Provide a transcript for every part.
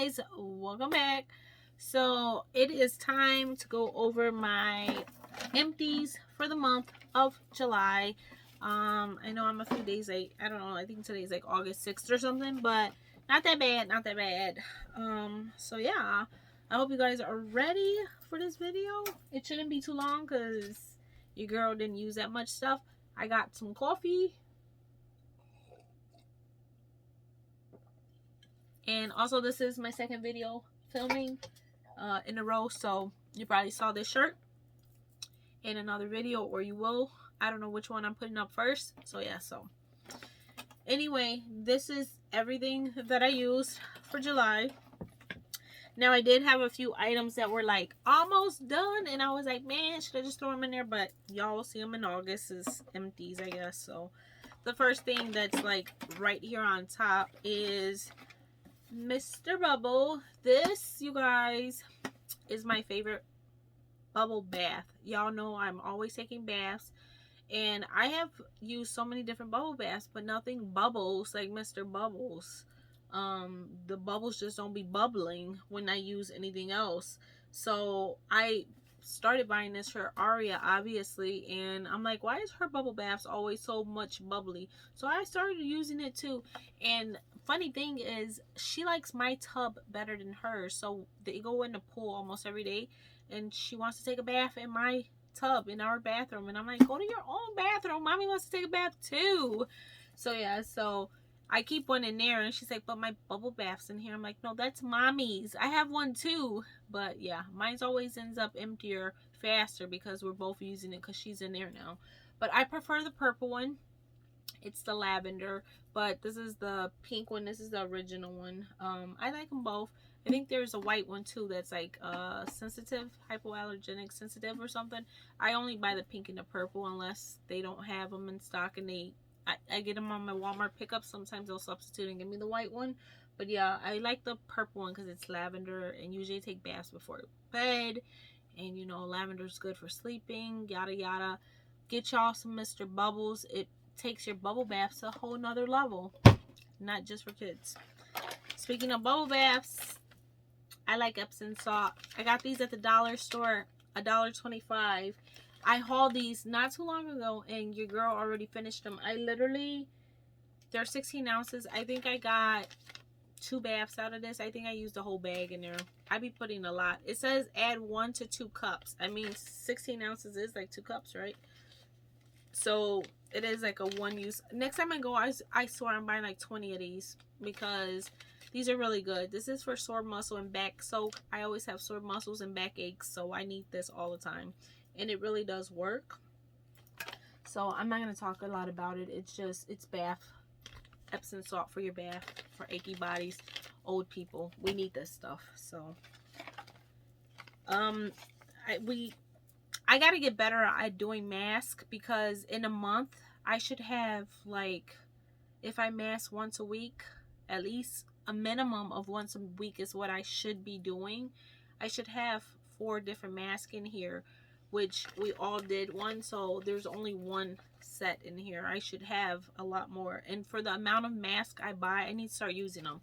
guys, welcome back. So it is time to go over my empties for the month of July. I know I'm a few days late. I don't know, I think today's like August 6th or something, but not that bad. So yeah, I hope you guys are ready for this video. It shouldn't be too long because your girl didn't use that much stuff. I got some coffee. And also, this is my second video filming in a row, so you probably saw this shirt in another video, or you will. I don't know which one I'm putting up first. So yeah, so anyway, this is everything that I used for July. Now, I did have a few items that were like almost done, and I was like, man, should I just throw them in there? But y'all will see them in August. Is empties, I guess. So the first thing that's like right here on top is Mr. Bubble. This, you guys, is my favorite bubble bath. Y'all know I'm always taking baths, and I have used so many different bubble baths, but nothing bubbles like Mr. Bubbles. The bubbles just don't be bubbling when I use anything else. So I started buying this for Aria, obviously, and I'm like, why is her bubble baths always so much bubbly? So I started using it too. And funny thing is, she likes my tub better than hers. So they go in the pool almost every day, and she wants to take a bath in my tub in our bathroom, and I'm like, go to your own bathroom, mommy wants to take a bath too. So yeah, so I keep one in there, and she's like, but my bubble bath's in here. I'm like, no, that's mommy's. I have one too. But yeah, mine's always ends up emptier faster because we're both using it because she's in there now. But I prefer the purple one. It's the lavender, but this is the pink one. This is the original one. I like them both. I think there's a white one too that's like sensitive, hypoallergenic sensitive or something. I only buy the pink and the purple unless they don't have them in stock, and I get them on my Walmart pickup. Sometimes they'll substitute and give me the white one. But yeah, I like the purple one because it's lavender, and usually I take baths before bed. And you know, lavender's good for sleeping, yada yada. Get y'all some Mr. Bubbles. It takes your bubble baths to a whole nother level. Not just for kids. Speaking of bubble baths, I like Epsom salt. I got these at the dollar store, $1.25. I hauled these not too long ago, and your girl already finished them. They're 16 ounces. I think I got 2 baths out of this. I think I used the whole bag in there. I be putting a lot. It says add 1 to 2 cups. I mean, 16 ounces is like 2 cups, right? So it is like a one use. Next time I go, I swear I'm buying like 20 of these because these are really good. This is for sore muscle and back soak. I always have sore muscles and back aches, so I need this all the time. And it really does work. So I'm not going to talk a lot about it. It's bath. Epsom salt for your bath, for achy bodies, old people. We need this stuff. So I got to get better at doing mask, because in a month I should have, like, if I mask once a week, at least a minimum of once a week is what I should be doing. I should have 4 different masks in here, which we all did one, so there's only 1 set in here. I should have a lot more, and for the amount of masks I buy, I need to start using them.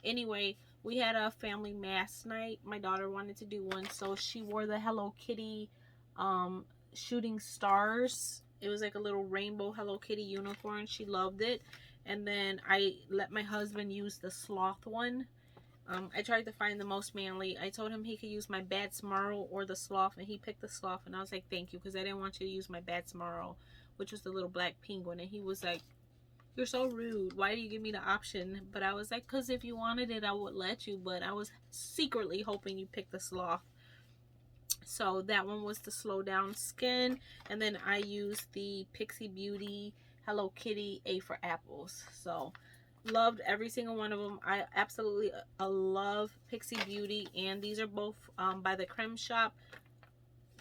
Anyway, we had a family mask night. My daughter wanted to do one, so she wore the Hello Kitty shooting stars. It was like a little rainbow Hello Kitty unicorn. She loved it. And then I let my husband use the sloth one. I tried to find the most manly. I told him he could use my Bad Smurl or the sloth, and he picked the sloth, and I was like, thank you, because I didn't want you to use my Bad Smurl, which was the little black penguin. And he was like, you're so rude, why do you give me the option? But I was like, because if you wanted it, I would let you, but I was secretly hoping you picked the sloth. So that one was the slow down skin. And then I used the Pixie Beauty Hello Kitty A for Apples. So loved every single one of them. I absolutely love Pixie Beauty, and these are both by the Creme Shop.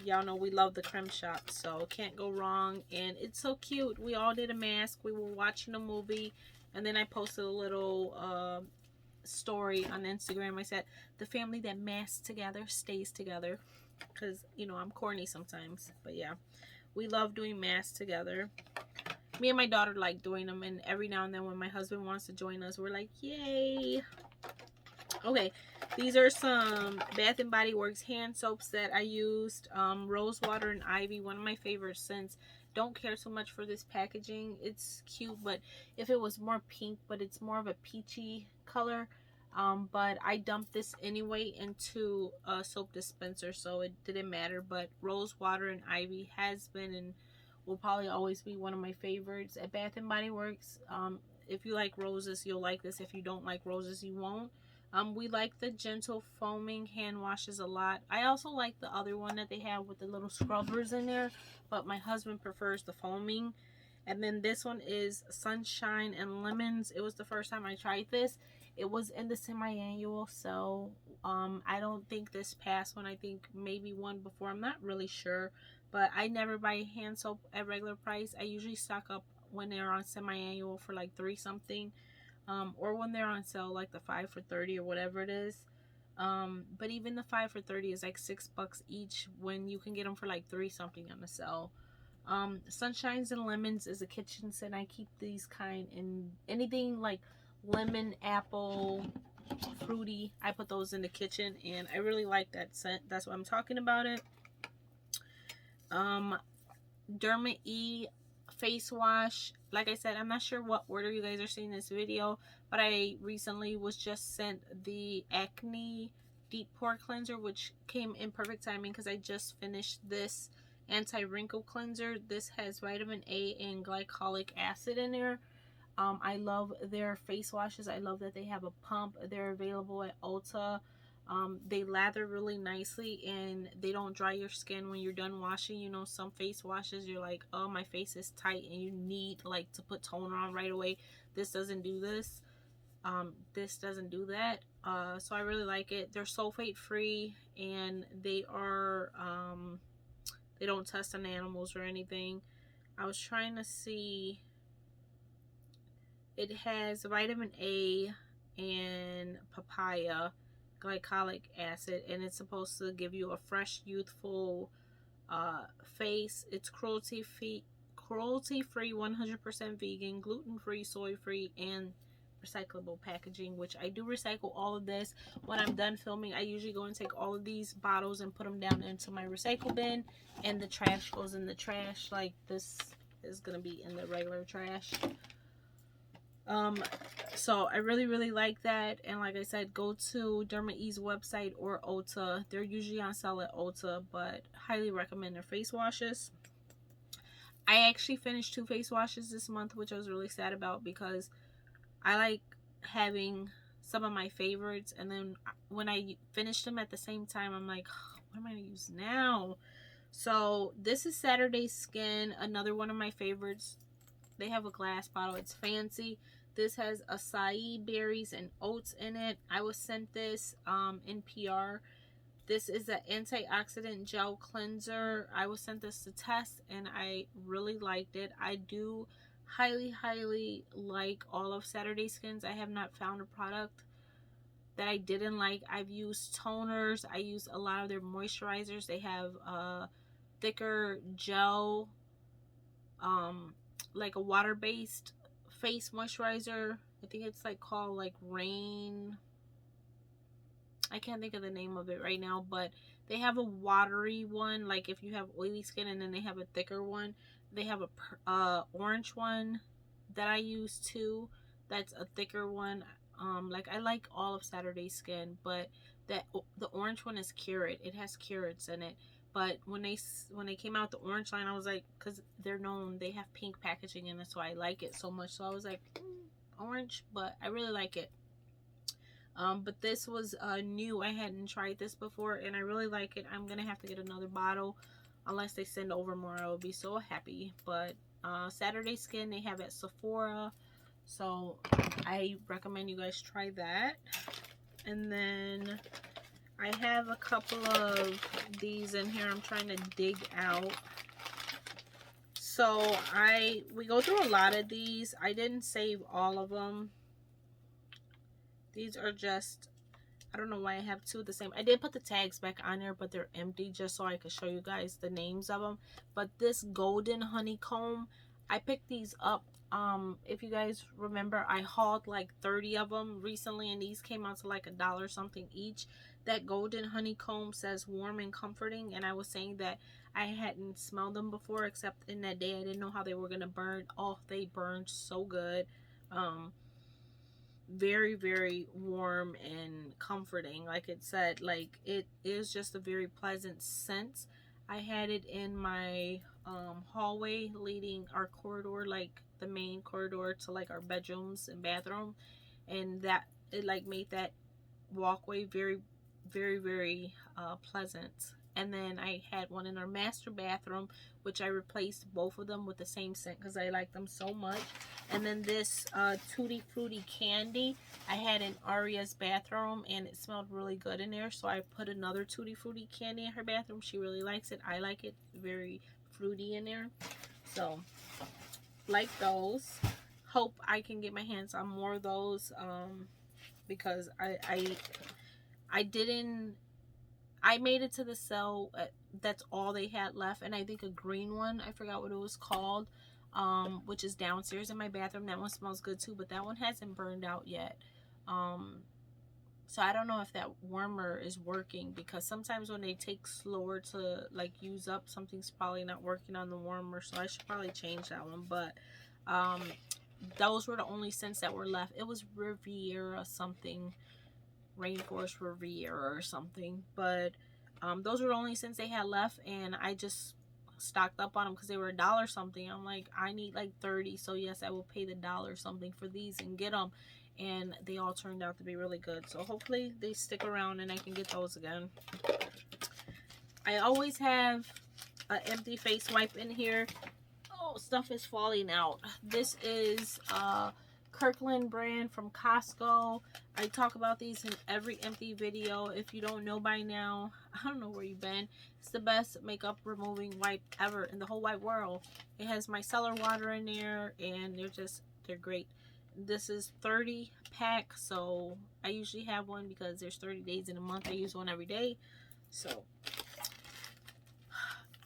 Y'all know we love the Creme Shop, so can't go wrong. And it's so cute. We all did a mask. We were watching a movie, and then I posted a little story on Instagram. I said, the family that masks together stays together, because you know I'm corny sometimes. But yeah, we love doing masks together. Me and my daughter like doing them, and every now and then when my husband wants to join us, we're like, yay. Okay, these are some Bath and Body Works hand soaps that I used. Rose Water and Ivy, one of my favorite scents. Don't care so much for this packaging. It's cute, but if it was more pink, but it's more of a peachy color. But I dumped this anyway into a soap dispenser, so it didn't matter. But Rose Water and Ivy has been and will probably always be one of my favorites at Bath and Body Works. If you like roses, you'll like this. If you don't like roses, you won't. We like the gentle foaming hand washes a lot. I also like the other one that they have with the little scrubbers in there, but my husband prefers the foaming. And then this one is Sunshine and Lemons. It was the first time I tried this. It was in the semi-annual, so I don't think this passed one. I think maybe one before. I'm not really sure, but I never buy hand soap at regular price. I usually stock up when they're on semi-annual for like 3 something. Or when they're on sale, like the 5 for $30 or whatever it is. But even the 5 for $30 is like $6 each when you can get them for like 3 something on the sale. Sunshines and Lemons is a kitchen scent. I keep these kind in anything like lemon, apple, fruity. I put those in the kitchen and I really like that scent. That's why I'm talking about it. Derma E face wash. Like I said, I'm not sure what order you guys are seeing this video, but I recently was just sent the Acne Deep Pore Cleanser, which came in perfect timing because I just finished this anti-wrinkle cleanser. This has vitamin A and glycolic acid in there. I love their face washes. I love that they have a pump. They're available at Ulta. They lather really nicely and they don't dry your skin when you're done washing. You know, some face washes you're like, oh, my face is tight and you need like to put toner on right away. This doesn't do this. This doesn't do that. So I really like it. They're sulfate free and they are they don't test on animals or anything. I was trying to see. It has vitamin A and papaya glycolic acid, and it's supposed to give you a fresh, youthful face. It's cruelty free, 100% vegan, gluten free, soy free, and recyclable packaging, which I do recycle all of this. When I'm done filming, I usually go and take all of these bottles and put them down into my recycle bin, and the trash goes in the trash. Like this is gonna be in the regular trash. So I really like that, and like I said, go to Derma E's website or Ulta. They're usually on sale at Ulta, but highly recommend their face washes. I actually finished 2 face washes this month, which I was really sad about because I like having some of my favorites, and then when I finish them at the same time, I'm like, oh, what am I gonna use now? So this is Saturday Skin, another one of my favorites. They have a glass bottle. It's fancy. This has acai berries and oats in it. I was sent this in PR. This is an antioxidant gel cleanser. I was sent this to test and I really liked it. I do highly like all of Saturday Skins. I have not found a product that I didn't like. I've used toners. I use a lot of their moisturizers. They have a thicker gel, like a water-based face moisturizer. I think it's like called like Rain. I can't think of the name of it right now, but they have a watery one, like if you have oily skin, and then they have a thicker one. They have a orange one that I use too. That's a thicker one. Like I like all of Saturday Skin, but the orange one is carrot. It has carrots in it. But when they came out the orange line, I was like, because they're known, they have pink packaging in it, so I like it so much. So I was like, orange, but I really like it. But this was new. I hadn't tried this before, and I really like it. I'm gonna have to get another bottle unless they send over more. I will be so happy. But Saturday Skin, they have at Sephora, so I recommend you guys try that. And then I have a couple of these in here I'm trying to dig out. So we go through a lot of these. I didn't save all of them. These are just, I don't know why I have 2 of the same. I did put the tags back on there, but they're empty just so I could show you guys the names of them. But this golden honeycomb, I picked these up If you guys remember, I hauled like 30 of them recently, and these came out to like $1 something each. That golden honeycomb says warm and comforting, and I was saying that I hadn't smelled them before, except in that day I didn't know how they were gonna burn. Oh, they burned so good. Very, very warm and comforting. Like it said, like it is just a very pleasant scent. I had it in my hallway leading our corridor, like the main corridor to like our bedrooms and bathroom, and that it like made that walkway very, very, very pleasant. And then I had one in our master bathroom, which I replaced both of them with the same scent because I like them so much. And then this Tutti Frutti candy I had in Aria's bathroom, and it smelled really good in there, so I put another Tutti Frutti candy in her bathroom. She really likes it. I like it. Very fruity in there. So like those. Hope I can get my hands on more of those, because I made it to the cell. That's all they had left, and I think a green one, I forgot what it was called, which is downstairs in my bathroom. That one smells good too, but that one hasn't burned out yet. So I don't know if that warmer is working, because sometimes when they take slower to like use up, something's probably not working on the warmer, so I should probably change that one. But those were the only scents that were left. It was Riviera something, Rainforest Riviera or something, but those were the only scents they had left, and I just stocked up on them because they were $1 something. I'm like, I need like 30, so yes, I will pay the $1 something for these and get them. And they all turned out to be really good, so hopefully they stick around and I can get those again. I always have an empty face wipe in here. Oh, stuff is falling out. This is Kirkland brand from Costco. I talk about these in every empty video. If you don't know by now, I don't know where you've been. It's the best makeup removing wipe ever in the whole wide world. It has micellar water in there, and they're great. This is 30 pack, so I usually have one because there's 30 days in a month. I use one every day. So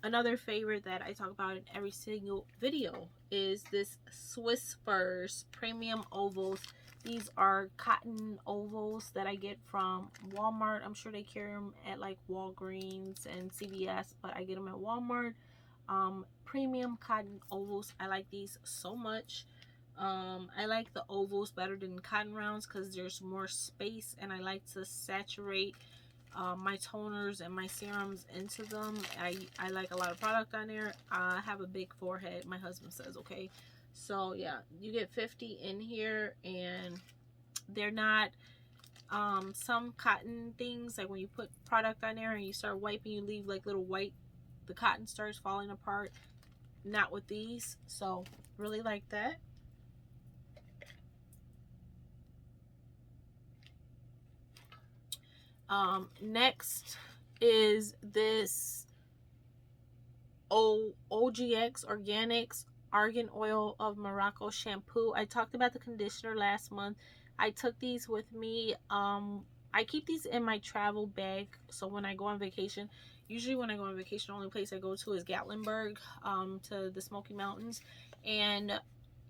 another favorite that I talk about in every single video is this Swiss Furs Premium Ovals. These are cotton ovals that I get from Walmart. I'm sure they carry them at like Walgreens and CVS, but I get them at Walmart. Premium cotton ovals. I like these so much. I like the ovals better than cotton rounds because there's more space, and I like to saturate my toners and my serums into them. I like a lot of product on there. I have a big forehead, my husband says, okay? So yeah, you get 50 in here, and they're not some cotton things, like when you put product on there and you start wiping, you leave like little white, the cotton starts falling apart. Not with these, so really like that. Next is this OGX Organics Argan Oil of Morocco shampoo. I talked about the conditioner last month. I took these with me. I keep these in my travel bag, so when I go on vacation, usually when I go on vacation, the only place I go to is Gatlinburg, to the Smoky Mountains, and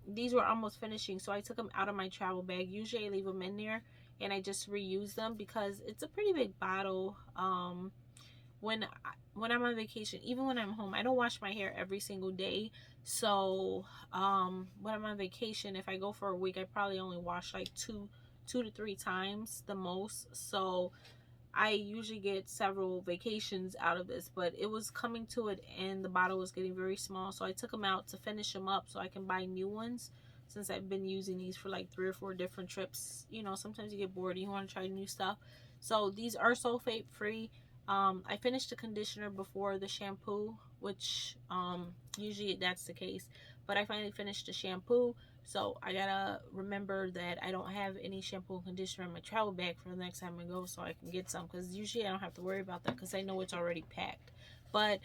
these were almost finishing, so I took them out of my travel bag. Usually I leave them in there and I just reuse them because it's a pretty big bottle. When I'm on vacation, even when I'm home, I don't wash my hair every single day. So when I'm on vacation, if I go for a week, I probably only wash like two to three times the most. So I usually get several vacations out of this, but it was coming to it and the bottle was getting very small, so I took them out to finish them up so I can buy new ones, since I've been using these for like 3 or 4 different trips. You know, sometimes you get bored and you want to try new stuff. So these are sulfate free. I finished the conditioner before the shampoo, which usually that's the case, but I finally finished the shampoo. So I gotta remember that I don't have any shampoo and conditioner in my travel bag for the next time I go, so I can get some, because usually I don't have to worry about that because I know it's already packed. But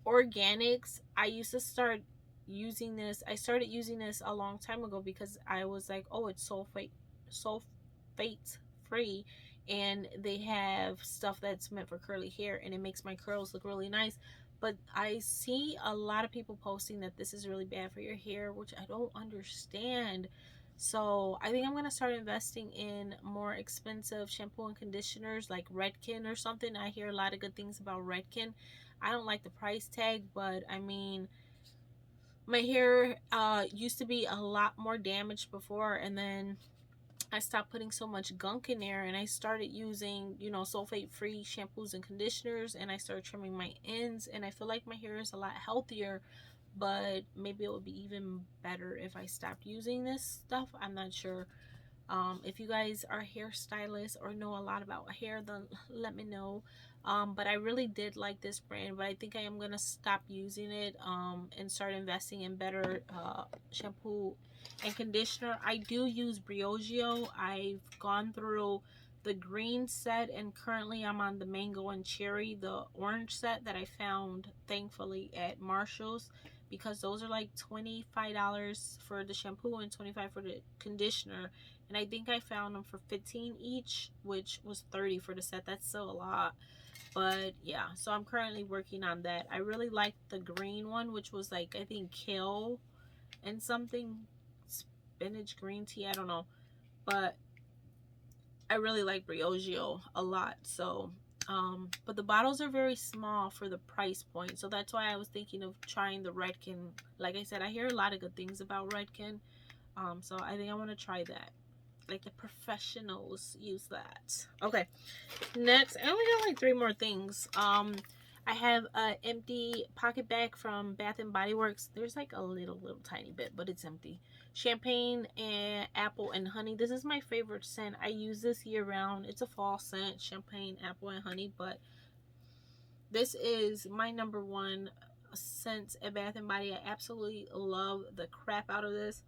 organics, I used to start using this. I started using this a long time ago because I was like, oh, it's sulfate free, and they have stuff that's meant for curly hair, and it makes my curls look really nice. But I see a lot of people posting that this is really bad for your hair, which I don't understand. So I think I'm gonna start investing in more expensive shampoo and conditioners like Redken or something. I hear a lot of good things about Redken. I don't like the price tag, but I mean, my hair used to be a lot more damaged before, and then I stopped putting so much gunk in there, and I started using, you know, sulfate free shampoos and conditioners, and I started trimming my ends, and I feel like my hair is a lot healthier. But maybe it would be even better if I stopped using this stuff. I'm not sure. If you guys are hairstylists or know a lot about hair, then let me know. But I really did like this brand, but I think I am gonna stop using it and start investing in better shampoo and conditioner. I do use Briogeo. I've gone through the green set, and currently I'm on the mango and cherry, the orange set that I found thankfully at Marshall's, because those are like $25 for the shampoo and $25 for the conditioner. And I think I found them for $15 each, which was $30 for the set. That's still a lot. But yeah, so I'm currently working on that. I really liked the green one, which was like, I think kale and something, spinach green tea, I don't know. But I really like Briogeo a lot. So but the bottles are very small for the price point, so that's why I was thinking of trying the Redken. Like I said, I hear a lot of good things about Redken, so I think I want to try that. Like the professionals use that. Okay, next, I only got like 3 more things. I have an empty pocket bag from Bath and Body Works. There's like a little tiny bit, but it's empty. Champagne and apple and honey. This is my favorite scent. I use this year round. It's a fall scent, champagne, apple, and honey. But this is my #1 scent at Bath and Body. I absolutely love the crap out of this.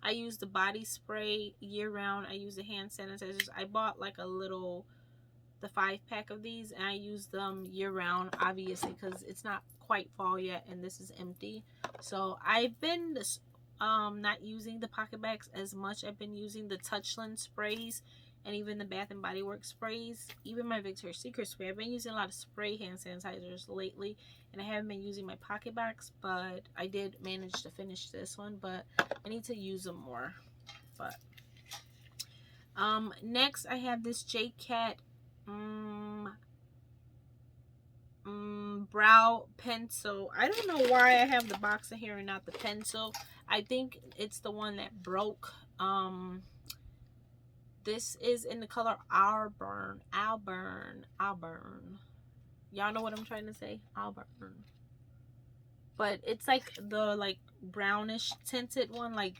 I use the body spray year round. I use the hand sanitizers. I bought like the 5-pack of these, and I use them year round, obviously, because it's not quite fall yet, and this is empty. So I've been not using the pocket bags as much. I've been using the Touchland sprays and even the Bath and Body Works sprays, even my Victoria's Secret spray. I've been using a lot of spray hand sanitizers lately, and I haven't been using my pocket bags, but I did manage to finish this one, but I need to use them more. But next I have this J-Cat brow pencil. I don't know why I have the box in here and not the pencil. I think it's the one that broke. This is in the color Auburn. Y'all know what I'm trying to say? Auburn. But it's like the brownish tinted one, like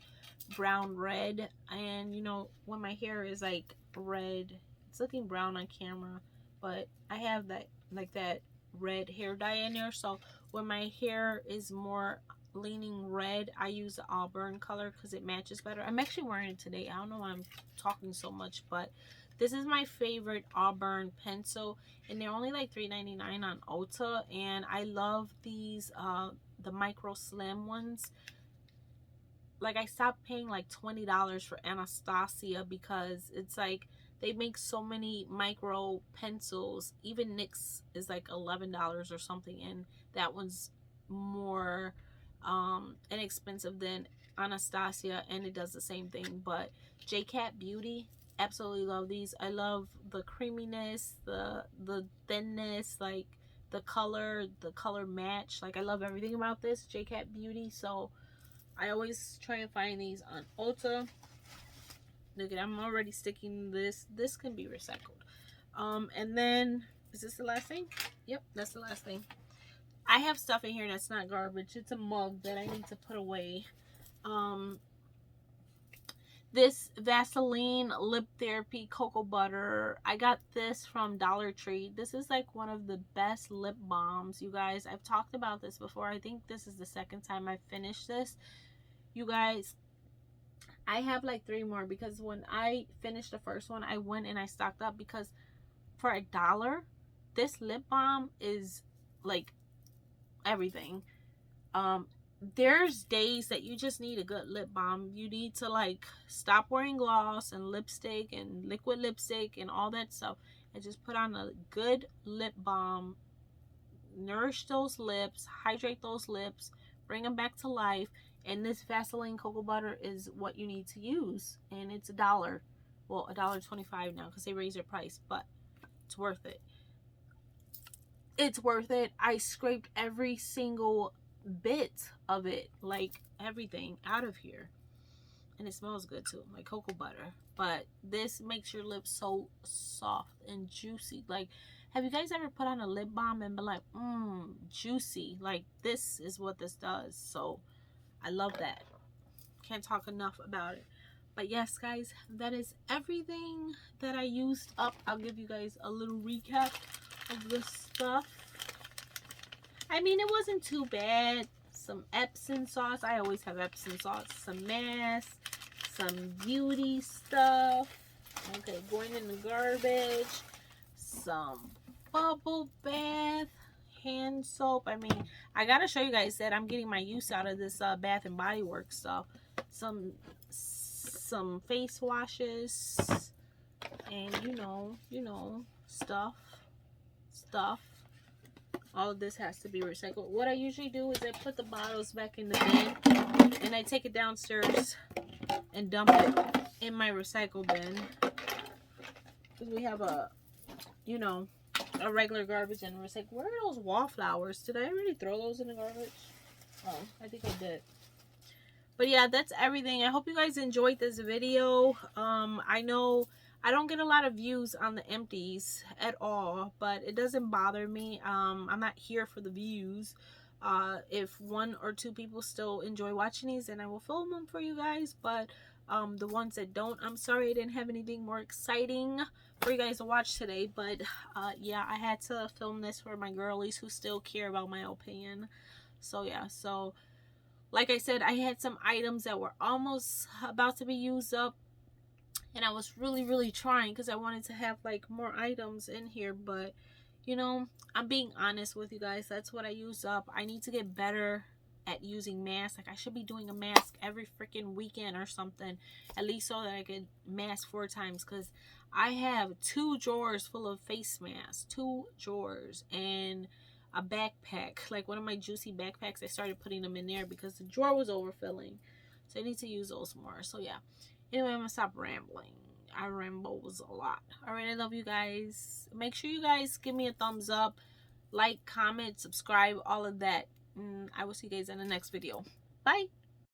brown red. And you know, when my hair is like red, it's looking brown on camera, but I have that that red hair dye in there. So when my hair is more leaning red, I use the Auburn color because it matches better. I'm actually wearing it today. I don't know why I'm talking so much, but this is my favorite Auburn pencil, and they're only like $3.99 on Ulta. And I love these the micro slim ones. Like, I stopped paying like $20 for Anastasia because it's like they make so many micro pencils. Even NYX is like $11 or something, and that one's more inexpensive than Anastasia, and it does the same thing. But J-Cat Beauty, absolutely love these. I love the creaminess, the thinness, like the color match. Like, I love everything about this J-Cat Beauty. So I always try and find these on Ulta. Look at, I'm already sticking this. This can be recycled. And then, is this the last thing? Yep, that's the last thing. I have stuff in here that's not garbage. It's a mug that I need to put away. This Vaseline Lip Therapy Cocoa Butter. I got this from Dollar Tree. This is like one of the best lip balms, you guys. I've talked about this before. I think this is the second time I finished this. You guys, I have like 3 more because when I finished the first one, I went and I stocked up because for $1, this lip balm is like everything. there's days that you just need a good lip balm. You need to like stop wearing gloss and lipstick and liquid lipstick and all that stuff and just put on a good lip balm. Nourish those lips, hydrate those lips, bring them back to life. And this Vaseline cocoa butter is what you need to use, and it's $1. Well, $1.25 now because they raised their price, but it's worth it. It's worth it. I scraped every single bit of it, like everything out of here, and it smells good too, like cocoa butter. But this makes your lips so soft and juicy. Like, have you guys ever put on a lip balm and been like, juicy? Like, this is what this does. So I love that. Can't talk enough about it. But yes, guys, that is everything that I used up. I'll give you guys a little recap of the stuff. I mean, it wasn't too bad. Some Epsom sauce. I always have Epsom sauce. Some masks. Some beauty stuff. Okay, going in the garbage. Some bubble bath. Hand soap. I mean, I gotta show you guys that I'm getting my use out of this Bath and Body Works stuff. Some face washes, and you know, stuff. All of this has to be recycled. What I usually do is I put the bottles back in the bin, and I take it downstairs and dump it in my recycle bin, because we have a, you know, a regular garbage and recycle. Where are those wallflowers? Did I already throw those in the garbage? Oh, I think I did. But yeah, that's everything. I hope you guys enjoyed this video. I know I don't get a lot of views on the empties at all, but it doesn't bother me. I'm not here for the views. If 1 or 2 people still enjoy watching these, then I will film them for you guys. But the ones that don't, I'm sorry I didn't have anything more exciting for you guys to watch today. But yeah, I had to film this for my girlies who still care about my opinion. So yeah, so like I said, I had some items that were almost about to be used up, and I was really trying because I wanted to have like more items in here. But you know, I'm being honest with you guys. That's what I used up. I need to get better at using masks. Like, I should be doing a mask every freaking weekend or something, at least so that I could mask 4 times, because I have 2 drawers full of face masks, 2 drawers, and a backpack, like one of my juicy backpacks. I started putting them in there because the drawer was overfilling, so I need to use those more. So yeah, anyway, I'm gonna stop rambling. I rambles a lot. All right, I love you guys. Make sure you guys give me a thumbs up, like, comment, subscribe, all of that. I will see you guys in the next video. Bye.